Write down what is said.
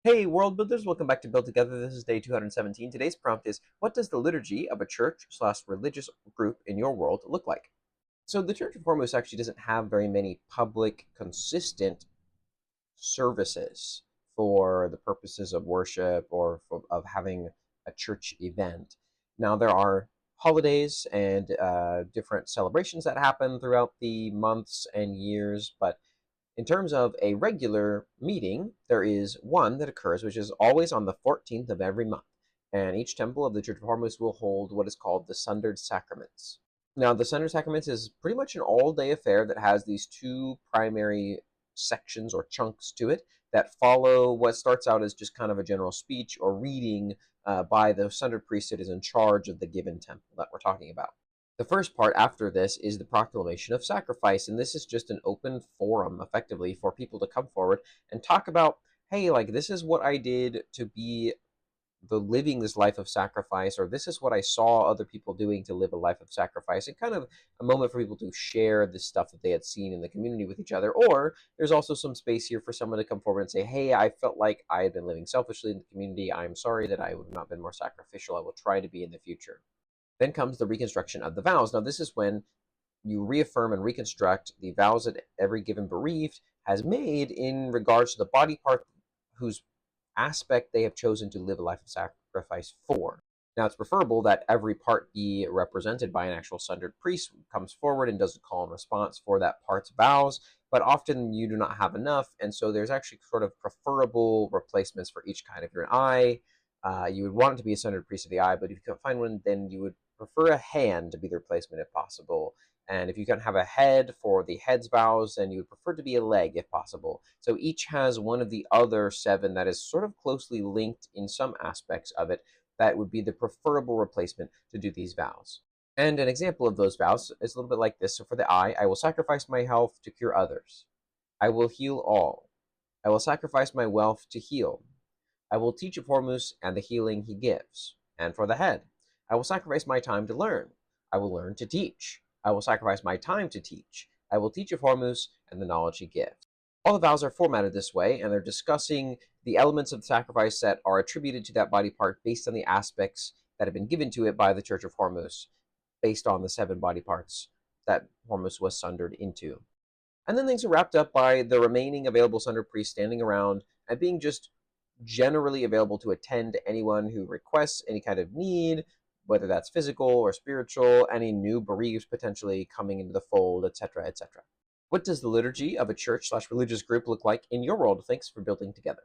Hey, world builders, welcome back to Build Together. This is day 217. Today's prompt is, what does the liturgy of a church/religious group in your world look like? So the Church of Hormus actually doesn't have very many public, consistent services for the purposes of worship or of having a church event. Now, there are holidays and different celebrations that happen throughout the months and years, but in terms of a regular meeting, there is one that occurs, which is always on the 14th of every month. And each temple of the Church of Hormus will hold what is called the Sundered Sacraments. Now, the Sundered Sacraments is pretty much an all day affair that has these two primary sections or chunks to it that follow what starts out as just kind of a general speech or reading by the Sundered priest that is in charge of the given temple that we're talking about. The first part after this is the proclamation of sacrifice, and this is just an open forum effectively for people to come forward and talk about, hey, like this is what I did to be the living this life of sacrifice, or this is what I saw other people doing to live a life of sacrifice, and kind of a moment for people to share the stuff that they had seen in the community with each other. Or there's also some space here for someone to come forward and say, hey, I felt like I had been living selfishly in the community. I'm sorry that I have not been more sacrificial. I will try to be in the future. Then comes the reconstruction of the vows. Now, this is when you reaffirm and reconstruct the vows that every given bereaved has made in regards to the body part whose aspect they have chosen to live a life of sacrifice for. Now, it's preferable that every part be represented by an actual sundered priest who comes forward and does a call and response for that part's vows, but often you do not have enough, and so there's actually sort of preferable replacements for each kind. If you're an eye, you would want it to be a sundered priest of the eye, but if you can't find one, then you would prefer a hand to be the replacement if possible. And if you can have a head for the head's vows, then you would prefer to be a leg if possible. So each has one of the other seven that is sort of closely linked in some aspects of it that would be the preferable replacement to do these vows. And an example of those vows is a little bit like this. So for the eye, I will sacrifice my health to cure others. I will heal all. I will sacrifice my wealth to heal. I will teach of Hormuz and the healing he gives. And for the head, I will sacrifice my time to learn. I will learn to teach. I will sacrifice my time to teach. I will teach of Hormuz and the knowledge he gives. All the vows are formatted this way, and they're discussing the elements of the sacrifice that are attributed to that body part based on the aspects that have been given to it by the Church of Hormuz, based on the seven body parts that Hormuz was sundered into. And then things are wrapped up by the remaining available sundered priests standing around and being just generally available to attend to anyone who requests any kind of need, whether that's physical or spiritual, any new bereaved potentially coming into the fold, etc., etc. What does the liturgy of a church/religious group look like in your world? Thanks for building together.